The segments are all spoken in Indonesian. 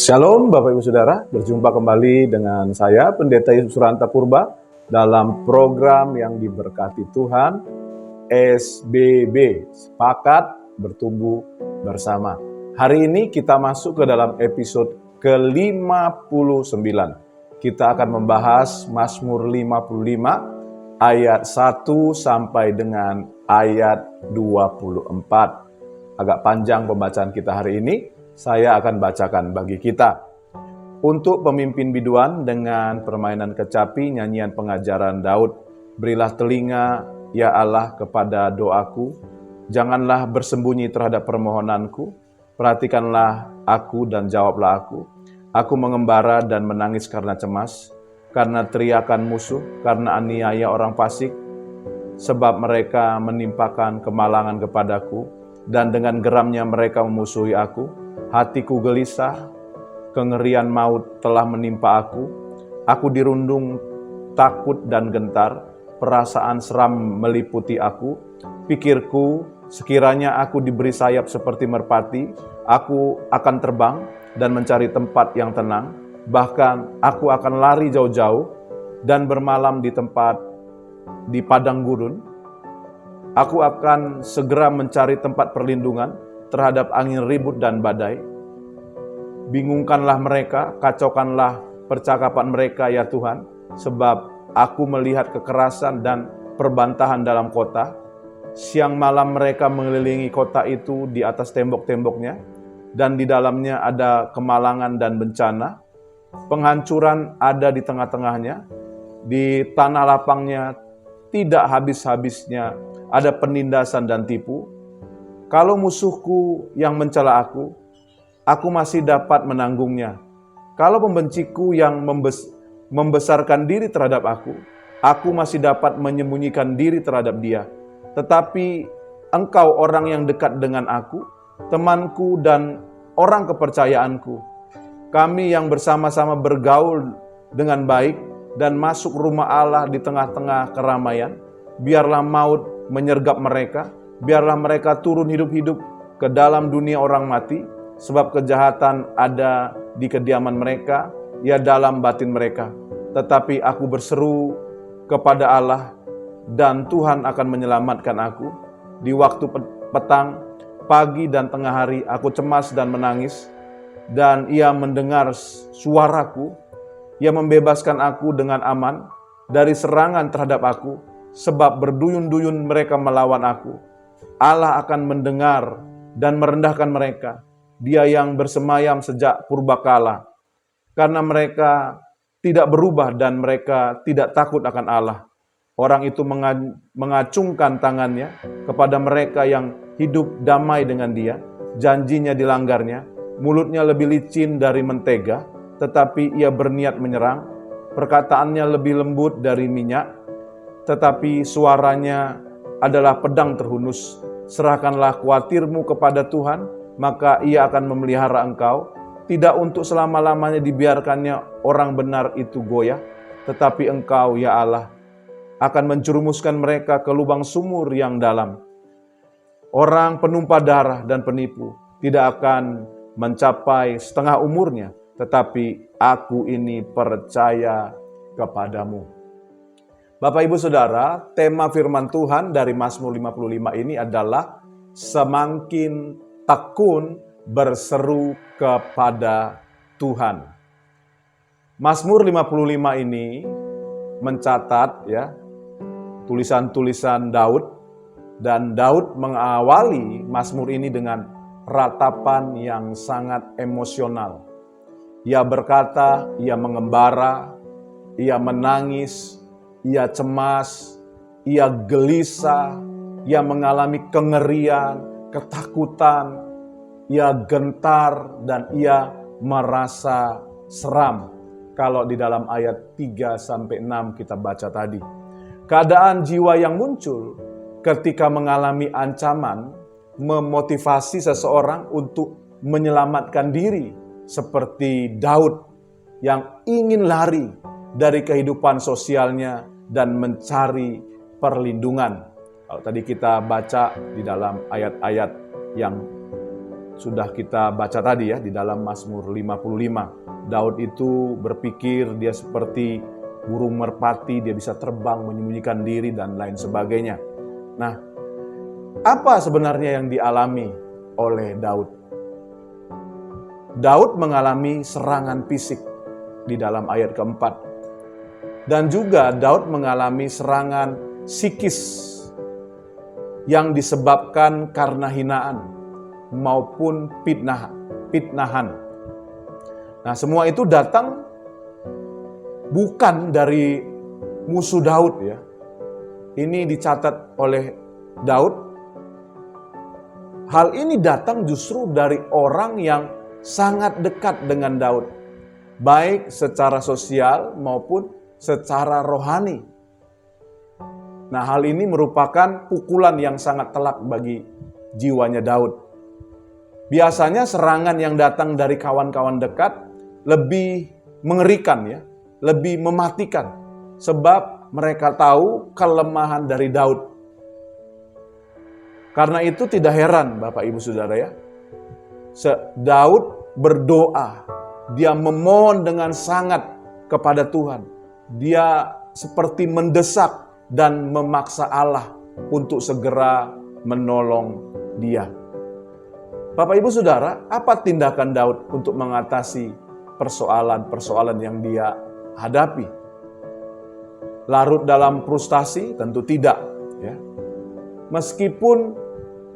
Shalom Bapak Ibu Saudara, berjumpa kembali dengan saya Pendeta Yesus Suranta Purba dalam program yang diberkati Tuhan, SBB, Sepakat Bertumbuh Bersama. Hari ini kita masuk ke dalam episode ke-59. Kita akan membahas Mazmur 55 ayat 1 sampai dengan ayat 24. Agak panjang pembacaan kita hari ini. Saya akan bacakan bagi kita. Untuk pemimpin biduan dengan permainan kecapi, nyanyian pengajaran Daud. Berilah telinga, ya Allah, kepada doaku. Janganlah bersembunyi terhadap permohonanku. Perhatikanlah aku dan jawablah aku. Aku mengembara dan menangis karena cemas, karena teriakan musuh, karena aniaya orang fasik. Sebab mereka menimpakan kemalangan kepadaku, dan dengan geramnya mereka memusuhi aku. Hatiku gelisah, kengerian maut telah menimpa aku. Aku dirundung takut dan gentar, perasaan seram meliputi aku. Pikirku, sekiranya aku diberi sayap seperti merpati, aku akan terbang dan mencari tempat yang tenang. Bahkan aku akan lari jauh-jauh dan bermalam di padang gurun. Aku akan segera mencari tempat perlindungan terhadap angin ribut dan badai. Bingungkanlah mereka, kacaukanlah percakapan mereka ya Tuhan, sebab aku melihat kekerasan dan perbantahan dalam kota. Siang malam mereka mengelilingi kota itu di atas tembok-temboknya, dan di dalamnya ada kemalangan dan bencana. Penghancuran ada di tengah-tengahnya, di tanah lapangnya tidak habis-habisnya ada penindasan dan tipu. Kalau musuhku yang mencela aku masih dapat menanggungnya. Kalau pembenciku yang membesarkan diri terhadap aku masih dapat menyembunyikan diri terhadap dia. Tetapi engkau orang yang dekat dengan aku, temanku dan orang kepercayaanku. Kami yang bersama-sama bergaul dengan baik dan masuk rumah Allah di tengah-tengah keramaian. Biarlah maut menyergap mereka. Biarlah mereka turun hidup-hidup ke dalam dunia orang mati, sebab kejahatan ada di kediaman mereka, ya dalam batin mereka. Tetapi aku berseru kepada Allah, dan Tuhan akan menyelamatkan aku. Di waktu petang, pagi dan tengah hari, aku cemas dan menangis, dan Ia mendengar suaraku. Ia membebaskan aku dengan aman dari serangan terhadap aku, sebab berduyun-duyun mereka melawan aku. Allah akan mendengar dan merendahkan mereka, Dia yang bersemayam sejak purbakala. Karena mereka tidak berubah dan mereka tidak takut akan Allah. Orang itu mengacungkan tangannya kepada mereka yang hidup damai dengan Dia. Janjinya dilanggarnya, mulutnya lebih licin dari mentega, tetapi ia berniat menyerang. Perkataannya lebih lembut dari minyak, tetapi suaranya adalah pedang terhunus. Serahkanlah khawatirmu kepada Tuhan, maka Ia akan memelihara engkau. Tidak untuk selama-lamanya dibiarkannya orang benar itu goyah, tetapi engkau, ya Allah, akan menjerumuskan mereka ke lubang sumur yang dalam. Orang penumpah darah dan penipu tidak akan mencapai setengah umurnya, tetapi aku ini percaya kepadamu. Bapak Ibu Saudara, tema firman Tuhan dari Mazmur 55 ini adalah semakin tekun berseru kepada Tuhan. Mazmur 55 ini mencatat tulisan-tulisan Daud, dan Daud mengawali Mazmur ini dengan ratapan yang sangat emosional. Ia berkata, ia mengembara, ia menangis, ia cemas, ia gelisah, ia mengalami kengerian, ketakutan, ia gentar, dan ia merasa seram. Kalau di dalam ayat 3-6 kita baca tadi. Keadaan jiwa yang muncul ketika mengalami ancaman memotivasi seseorang untuk menyelamatkan diri. Seperti Daud yang ingin lari dari kehidupan sosialnya dan mencari perlindungan. Kalau tadi kita baca di dalam ayat-ayat yang sudah kita baca tadi ya di dalam Mazmur 55. Daud itu berpikir dia seperti burung merpati, dia bisa terbang, menyembunyikan diri dan lain sebagainya. Nah, apa sebenarnya yang dialami oleh Daud? Daud mengalami serangan fisik di dalam ayat keempat. Dan juga Daud mengalami serangan psikis yang disebabkan karena hinaan maupun fitnahan. Nah, semua itu datang bukan dari musuh Daud ya. Ini dicatat oleh Daud. Hal ini datang justru dari orang yang sangat dekat dengan Daud, baik secara sosial maupun secara rohani. Nah, hal ini merupakan pukulan yang sangat telak bagi jiwanya Daud. Biasanya serangan yang datang dari kawan-kawan dekat lebih mengerikan ya, lebih mematikan. Sebab mereka tahu kelemahan dari Daud. Karena itu tidak heran Bapak Ibu Saudara ya. Daud berdoa, dia memohon dengan sangat kepada Tuhan. Dia seperti mendesak dan memaksa Allah untuk segera menolong dia. Bapak Ibu Saudara, apa tindakan Daud untuk mengatasi persoalan-persoalan yang dia hadapi? Larut dalam frustasi? Tentu tidak. Ya. Meskipun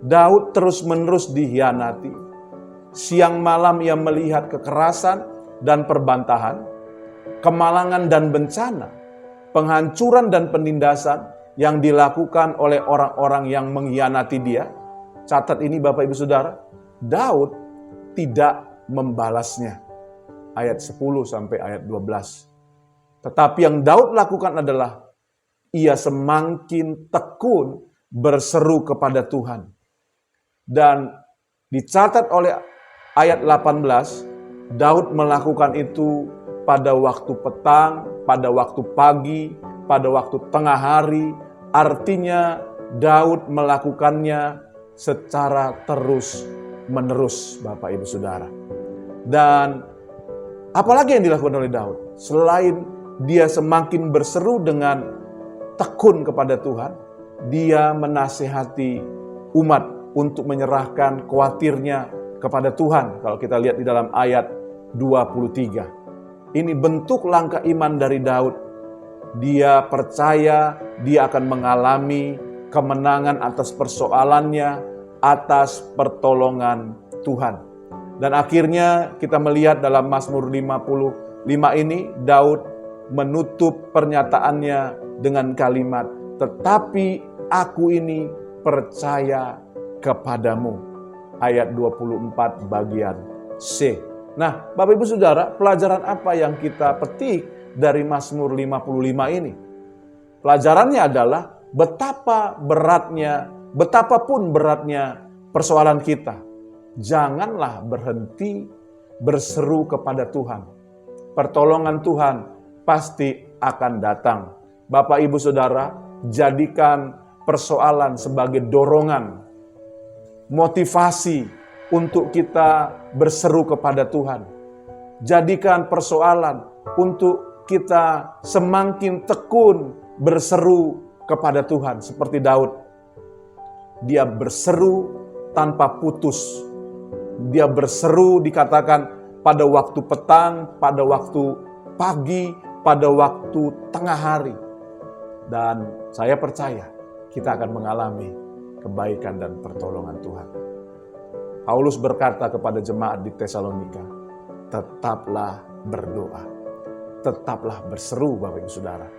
Daud terus-menerus dikhianati, siang malam ia melihat kekerasan dan perbantahan, kemalangan dan bencana, penghancuran dan penindasan yang dilakukan oleh orang-orang yang mengkhianati dia. Catat ini Bapak Ibu Saudara, Daud tidak membalasnya. Ayat 10 sampai ayat 12. Tetapi yang Daud lakukan adalah ia semakin tekun berseru kepada Tuhan. Dan dicatat oleh ayat 18, Daud melakukan itu pada waktu petang, pada waktu pagi, pada waktu tengah hari. Artinya Daud melakukannya secara terus-menerus, Bapak Ibu Saudara. Dan apalagi yang dilakukan oleh Daud? Selain dia semakin berseru dengan tekun kepada Tuhan, dia menasihati umat untuk menyerahkan khawatirnya kepada Tuhan. Kalau kita lihat di dalam ayat 23. Ini bentuk langkah iman dari Daud. Dia percaya dia akan mengalami kemenangan atas persoalannya, atas pertolongan Tuhan. Dan akhirnya kita melihat dalam Mazmur 55 ini, Daud menutup pernyataannya dengan kalimat, "Tetapi aku ini percaya kepadamu." Ayat 24 bagian C. Nah, Bapak Ibu Saudara, pelajaran apa yang kita petik dari Mazmur 55 ini? Pelajarannya adalah betapapun beratnya persoalan kita, janganlah berhenti berseru kepada Tuhan. Pertolongan Tuhan pasti akan datang. Bapak Ibu Saudara, jadikan persoalan sebagai dorongan, motivasi untuk kita berseru kepada Tuhan. Jadikan persoalan untuk kita semakin tekun berseru kepada Tuhan. Seperti Daud, dia berseru tanpa putus. Dia berseru dikatakan pada waktu petang, pada waktu pagi, pada waktu tengah hari. Dan saya percaya kita akan mengalami kebaikan dan pertolongan Tuhan. Paulus berkata kepada jemaat di Tesalonika, tetaplah berdoa, tetaplah berseru Bapak Ibu Saudara.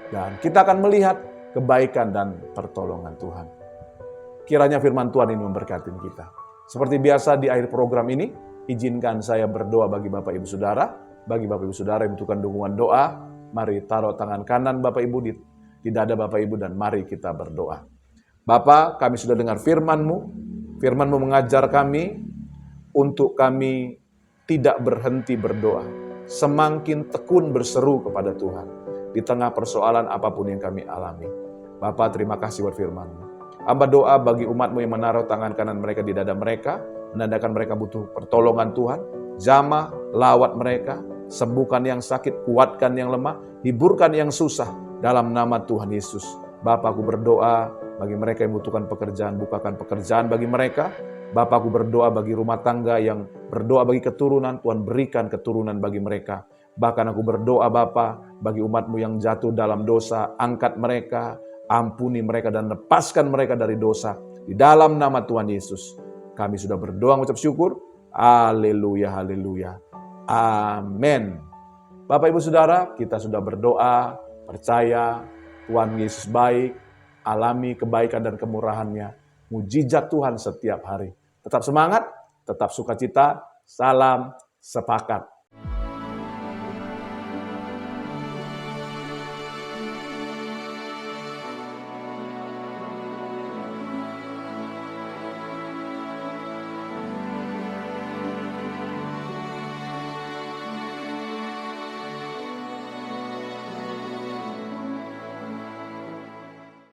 Dan kita akan melihat kebaikan dan pertolongan Tuhan. Kiranya firman Tuhan ini memberkati kita. Seperti biasa di akhir program ini, izinkan saya berdoa bagi Bapak Ibu Saudara. Bagi Bapak Ibu Saudara yang membutuhkan dukungan doa, mari taruh tangan kanan Bapak Ibu di dada Bapak Ibu dan mari kita berdoa. Bapa, kami sudah dengar firman-Mu. Firman-Mu mengajar kami untuk kami tidak berhenti berdoa. Semakin tekun berseru kepada Tuhan di tengah persoalan apapun yang kami alami. Bapa, terima kasih buat firman-Mu. Hamba doa bagi umat-Mu yang menaruh tangan kanan mereka di dada mereka. menandakan mereka butuh pertolongan Tuhan. Jamah, lawat mereka, sembuhkan yang sakit, kuatkan yang lemah, hiburkan yang susah dalam nama Tuhan Yesus. Bapa, aku berdoa bagi mereka yang membutuhkan pekerjaan, bukakan pekerjaan bagi mereka. Bapa, aku berdoa bagi rumah tangga yang berdoa bagi keturunan, Tuhan berikan keturunan bagi mereka. Bahkan aku berdoa Bapa bagi umat-Mu yang jatuh dalam dosa, angkat mereka, ampuni mereka dan lepaskan mereka dari dosa. Di dalam nama Tuhan Yesus, kami sudah berdoa mengucap syukur. Haleluya, haleluya. Amin. Bapak Ibu Saudara, kita sudah berdoa, percaya Tuhan Yesus baik, alami kebaikan dan kemurahan-Nya. Mujizat Tuhan setiap hari. Tetap semangat, tetap sukacita, salam sepakat.